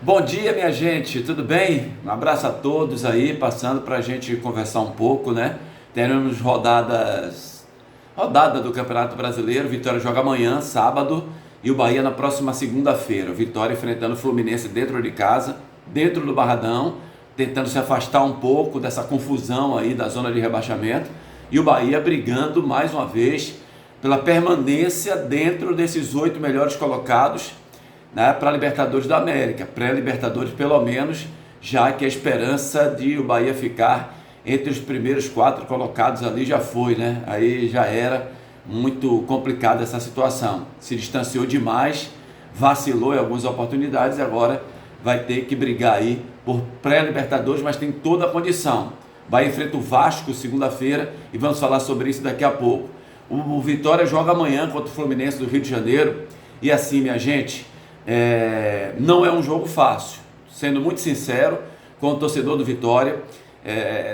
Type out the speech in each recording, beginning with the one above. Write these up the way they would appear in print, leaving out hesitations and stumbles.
Bom dia, minha gente, tudo bem? Um abraço a todos aí, passando para a gente conversar um pouco, né? Teremos rodada do Campeonato Brasileiro. O Vitória joga amanhã, sábado, e o Bahia na próxima segunda-feira. O Vitória enfrentando o Fluminense dentro de casa, dentro do Barradão, tentando se afastar um pouco dessa confusão aí da zona de rebaixamento. E o Bahia brigando mais uma vez pela permanência dentro desses 8 melhores colocados, né, para a Libertadores da América, pré-Libertadores pelo menos, já que a esperança de o Bahia ficar entre os primeiros 4 colocados ali já foi, né? Aí já era muito complicada essa situação. Se distanciou demais, vacilou em algumas oportunidades e agora vai ter que brigar aí por pré-Libertadores, mas tem toda a condição. Bahia enfrenta o Vasco segunda-feira e vamos falar sobre isso daqui a pouco. O Vitória joga amanhã contra o Fluminense do Rio de Janeiro e assim, minha gente, não é um jogo fácil, sendo muito sincero com o torcedor do Vitória.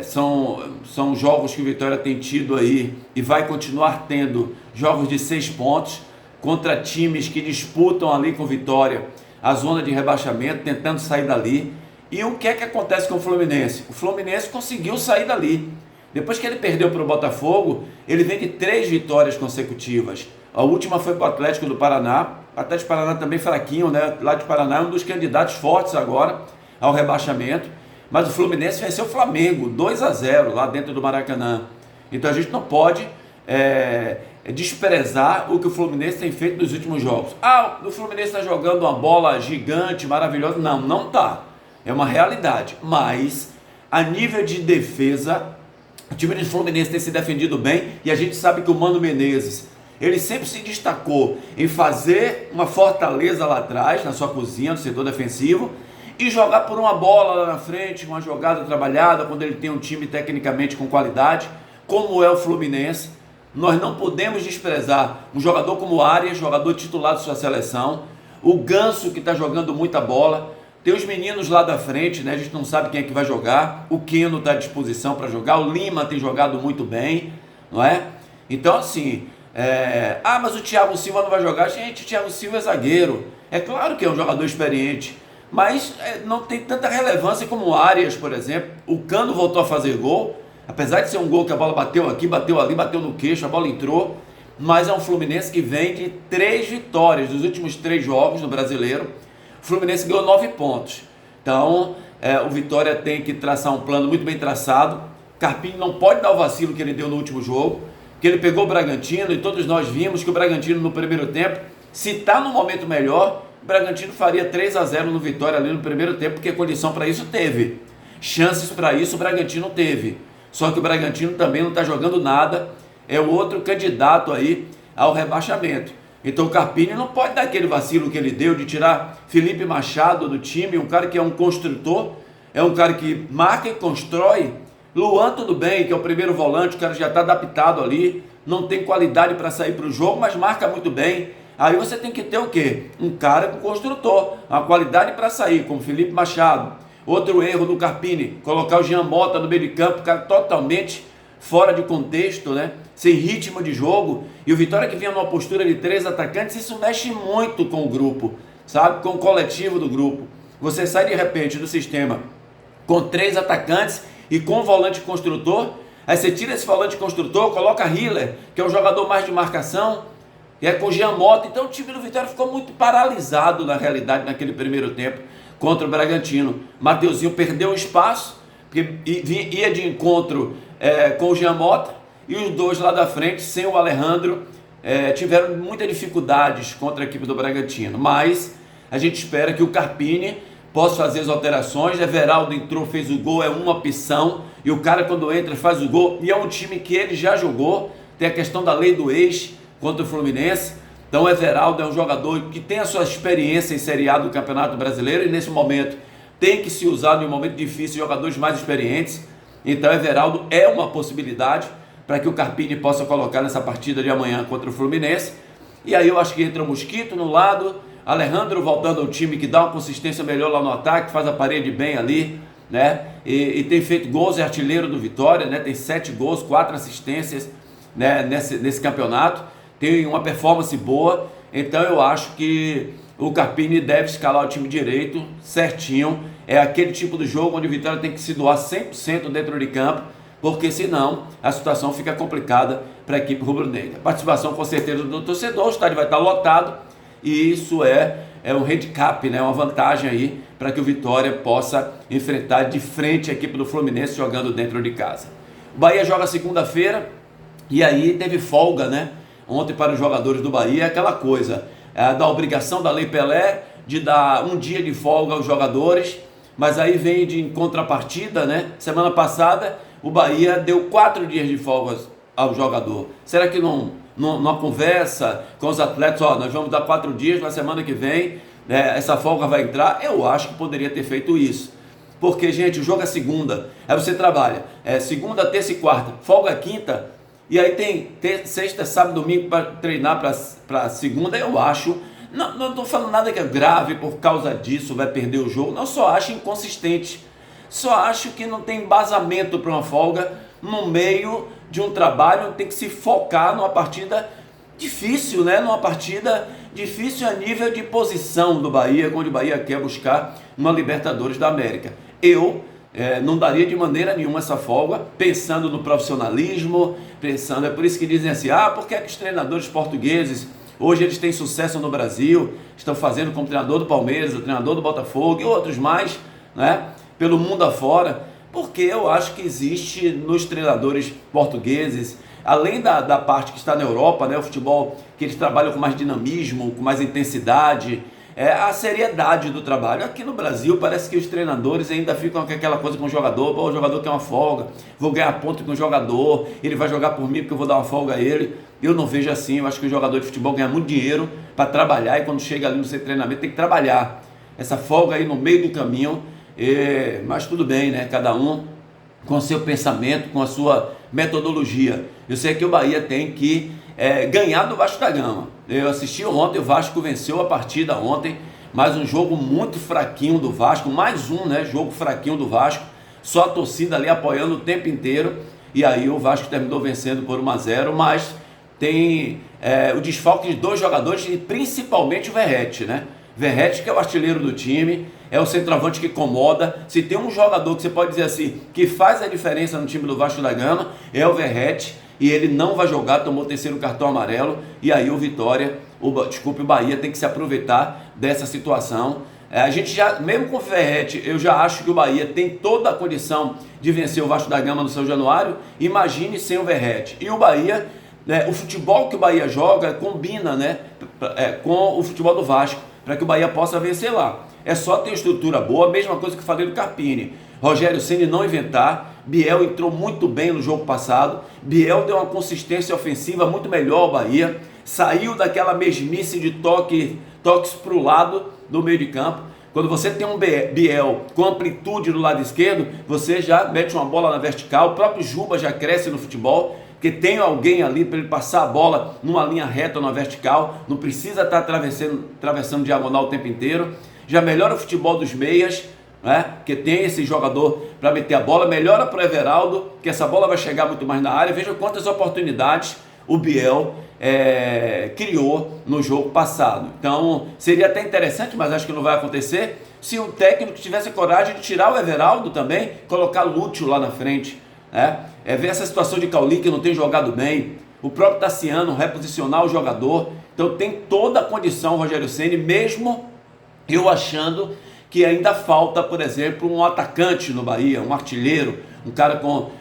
São jogos que o Vitória tem tido aí e vai continuar tendo, jogos de 6 pontos contra times que disputam ali com o Vitória a zona de rebaixamento, tentando sair dali. E o que é que acontece com o Fluminense? O Fluminense conseguiu sair dali. Depois que ele perdeu para o Botafogo, ele vem de 3 vitórias consecutivas. A última foi para o Atlético do Paraná. O Atlético do Paraná também fraquinho, né? Lá de Paraná é um dos candidatos fortes agora ao rebaixamento. Mas o Fluminense venceu o Flamengo 2-0 lá dentro do Maracanã. Então a gente não pode desprezar o que o Fluminense tem feito nos últimos jogos. O Fluminense está jogando uma bola gigante, maravilhosa. Não, não está. É uma realidade. Mas a nível de defesa, o time do Fluminense tem se defendido bem e a gente sabe que o Mano Menezes, ele sempre se destacou em fazer uma fortaleza lá atrás, na sua cozinha, no setor defensivo, e jogar por uma bola lá na frente, uma jogada trabalhada, quando ele tem um time tecnicamente com qualidade, como é o Fluminense. Nós não podemos desprezar um jogador como o Arias, jogador titular de sua seleção, o Ganso, que está jogando muita bola. Tem os meninos lá da frente, né? A gente não sabe quem é que vai jogar. O Keno está à disposição para jogar. O Lima tem jogado muito bem, não é? Então, assim, mas o Thiago Silva não vai jogar. Gente, o Thiago Silva é zagueiro. É claro que é um jogador experiente, mas não tem tanta relevância como o Arias, por exemplo. O Cano voltou a fazer gol. Apesar de ser um gol que a bola bateu aqui, bateu ali, bateu no queixo, a bola entrou. Mas é um Fluminense que vem de 3 vitórias dos últimos 3 jogos no Brasileiro. O Fluminense ganhou 9 pontos. Então, o Vitória tem que traçar um plano muito bem traçado. Carpini não pode dar o vacilo que ele deu no último jogo, que ele pegou o Bragantino, e todos nós vimos que o Bragantino no primeiro tempo, se está no momento melhor, o Bragantino faria 3-0 no Vitória ali no primeiro tempo, porque condição para isso teve. Chances para isso o Bragantino teve. Só que o Bragantino também não está jogando nada, é o outro candidato aí ao rebaixamento. Então o Carpini não pode dar aquele vacilo que ele deu de tirar Felipe Machado do time, um cara que é um construtor, é um cara que marca e constrói. Luan, tudo bem, que é o primeiro volante, o cara já está adaptado ali, não tem qualidade para sair para o jogo, mas marca muito bem. Aí você tem que ter o quê? Um cara com construtor, uma qualidade para sair, como Felipe Machado. Outro erro do Carpini, colocar o Jean Mota no meio de campo, cara totalmente fora de contexto, né? Sem ritmo de jogo. E o Vitória que vinha numa postura de 3 atacantes, isso mexe muito com o grupo, sabe? Com o coletivo do grupo. Você sai de repente do sistema com 3 atacantes e com um volante construtor, aí você tira esse volante construtor, coloca Hiller, que é um jogador mais de marcação, e é com o Jean Mota. Então o time do Vitória ficou muito paralisado na realidade naquele primeiro tempo contra o Bragantino. Mateuzinho perdeu o espaço, porque ia de encontro com o Jean Mota, e os dois lá da frente, sem o Alejandro, tiveram muitas dificuldades contra a equipe do Bragantino. Mas a gente espera que o Carpini possa fazer as alterações. Everaldo entrou, fez o gol, é uma opção, e o cara quando entra faz o gol, e é um time que ele já jogou. Tem a questão da lei do ex contra o Fluminense. Então o Everaldo é um jogador que tem a sua experiência em Série A do Campeonato Brasileiro, e nesse momento tem que se usar, em um momento difícil, jogadores mais experientes. Então o Everaldo é uma possibilidade para que o Carpini possa colocar nessa partida de amanhã contra o Fluminense. E aí eu acho que entra o Mosquito no lado, Alejandro voltando ao time, que dá uma consistência melhor lá no ataque, faz a parede bem ali, né? E tem feito gols, é artilheiro do Vitória, né? Tem 7 gols, 4 assistências, né? nesse campeonato. Tem uma performance boa. Então eu acho que o Carpini deve escalar o time direito certinho. É aquele tipo de jogo onde o Vitória tem que se doar 100% dentro de campo, porque senão a situação fica complicada para a equipe rubro-negra. Participação com certeza do torcedor, o estádio vai estar lotado e isso é um handicap, né? Uma vantagem aí para que o Vitória possa enfrentar de frente a equipe do Fluminense jogando dentro de casa. O Bahia joga segunda-feira e aí teve folga, né? Ontem para os jogadores do Bahia, aquela coisa da obrigação da Lei Pelé de dar um dia de folga aos jogadores, mas aí vem de contrapartida, né? Semana passada o Bahia deu 4 dias de folga ao jogador. Será que numa conversa com os atletas, ó, nós vamos dar 4 dias na semana que vem, né, essa folga vai entrar? Eu acho que poderia ter feito isso. Porque, gente, o jogo é segunda, aí você trabalha segunda, terça e quarta, folga quinta, e aí tem sexta, sábado, domingo para treinar para segunda. Eu acho, não estou falando nada que é grave por causa disso, vai perder o jogo, não, só acho inconsistente, só acho que não tem embasamento para uma folga no meio de um trabalho, tem que se focar numa partida difícil, né? Numa partida difícil a nível de posição do Bahia, onde o Bahia quer buscar uma Libertadores da América. Eu não daria de maneira nenhuma essa folga, pensando no profissionalismo, é por isso que dizem assim, por que é que os treinadores portugueses, hoje eles têm sucesso no Brasil, estão fazendo como treinador do Palmeiras, o treinador do Botafogo e outros mais, né? Pelo mundo afora, porque eu acho que existe nos treinadores portugueses, além da parte que está na Europa, né, o futebol que eles trabalham com mais dinamismo, com mais intensidade, a seriedade do trabalho. Aqui no Brasil parece que os treinadores ainda ficam com aquela coisa com o jogador, o jogador quer uma folga, vou ganhar ponto com o jogador, ele vai jogar por mim porque eu vou dar uma folga a ele. Eu não vejo assim, eu acho que o jogador de futebol ganha muito dinheiro para trabalhar e quando chega ali no seu treinamento tem que trabalhar. Essa folga aí no meio do caminho, mas tudo bem, né? Cada um com o seu pensamento, com a sua metodologia. Eu sei que o Bahia tem que ganhar do Vasco da Gama. Eu assisti ontem, o Vasco venceu a partida ontem, mas um jogo muito fraquinho do Vasco, mais um, né, jogo fraquinho do Vasco, só a torcida ali apoiando o tempo inteiro, e aí o Vasco terminou vencendo por 1-0, mas tem o desfalque de 2 jogadores, e principalmente o Verratti, né? Verratti, que é o artilheiro do time, é o centroavante que incomoda. Se tem um jogador que você pode dizer assim, que faz a diferença no time do Vasco da Gama, é o Verratti, e ele não vai jogar, tomou o 3º cartão amarelo, e aí o Bahia tem que se aproveitar dessa situação. A gente já, mesmo com o Verratti, eu já acho que o Bahia tem toda a condição de vencer o Vasco da Gama no São Januário, imagine sem o Verratti. E o Bahia, o futebol que o Bahia joga combina, né, com o futebol do Vasco, para que o Bahia possa vencer lá. É só ter estrutura boa, mesma coisa que eu falei do Carpini. Rogério Ceni não inventar, Biel entrou muito bem no jogo passado, Biel deu uma consistência ofensiva muito melhor ao Bahia, saiu daquela mesmice de toques para o lado do meio de campo. Quando você tem um Biel com amplitude do lado esquerdo, você já mete uma bola na vertical, o próprio Juba já cresce no futebol, porque tem alguém ali para ele passar a bola numa linha reta ou na vertical, não precisa estar atravessando diagonal o tempo inteiro. Já melhora o futebol dos meias, né? Porque tem esse jogador para meter a bola, melhora para o Everaldo, que essa bola vai chegar muito mais na área. Veja quantas oportunidades o Biel criou no jogo passado. Então seria até interessante, mas acho que não vai acontecer, se o técnico tivesse coragem de tirar o Everaldo também, colocar Lúcio lá na frente, né? Ver essa situação de Cauli, que não tem jogado bem, o próprio Tassiano reposicionar o jogador. Então tem toda a condição o Rogério Ceni, mesmo eu achando que ainda falta, por exemplo, um atacante no Bahia, um artilheiro, um cara com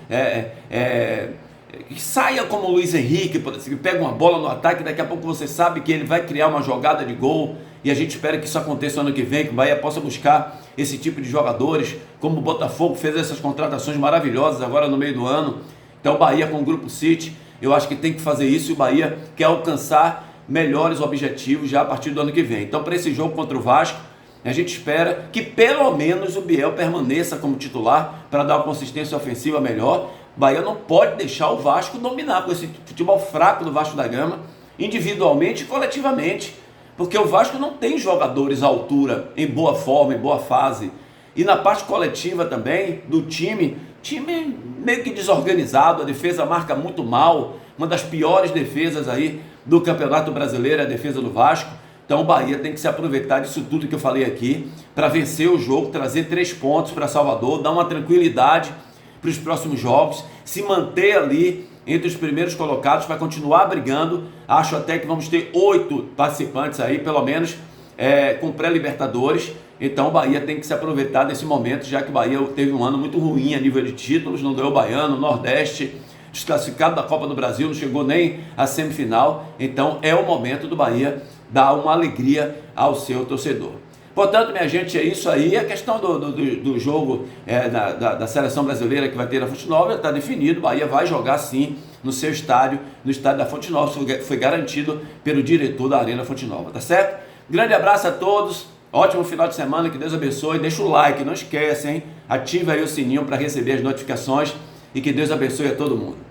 que saia como o Luiz Henrique, que pega uma bola no ataque, daqui a pouco você sabe que ele vai criar uma jogada de gol, e a gente espera que isso aconteça ano que vem, que o Bahia possa buscar esse tipo de jogadores, como o Botafogo fez essas contratações maravilhosas agora no meio do ano. Então o Bahia com o Grupo City, eu acho que tem que fazer isso, e o Bahia quer alcançar melhores objetivos já a partir do ano que vem. Então para esse jogo contra o Vasco, a gente espera que pelo menos o Biel permaneça como titular para dar uma consistência ofensiva melhor. O Bahia não pode deixar o Vasco dominar com esse futebol fraco do Vasco da Gama, individualmente e coletivamente, porque o Vasco não tem jogadores à altura, em boa forma, em boa fase. E na parte coletiva também, do time meio que desorganizado, a defesa marca muito mal, uma das piores defesas aí do Campeonato Brasileiro, a defesa do Vasco. Então o Bahia tem que se aproveitar disso tudo que eu falei aqui para vencer o jogo, trazer 3 pontos para Salvador, dar uma tranquilidade para os próximos jogos, se manter ali entre os primeiros colocados para continuar brigando. Acho até que vamos ter 8 participantes aí, pelo menos, com pré-libertadores. Então o Bahia tem que se aproveitar desse momento, já que o Bahia teve um ano muito ruim a nível de títulos, não ganhou o Baiano, Nordeste, desclassificado da Copa do Brasil, não chegou nem à semifinal. Então é o momento do Bahia dar uma alegria ao seu torcedor. Portanto, minha gente, é isso aí. A questão do jogo da seleção brasileira que vai ter na Fonte Nova está definido. O Bahia vai jogar sim no seu estádio, no estádio da Fonte Nova. Foi garantido pelo diretor da Arena Fonte Nova, tá certo? Grande abraço a todos, ótimo final de semana, que Deus abençoe. Deixa o like, não esquece, hein? Ativa aí o sininho para receber as notificações e que Deus abençoe a todo mundo.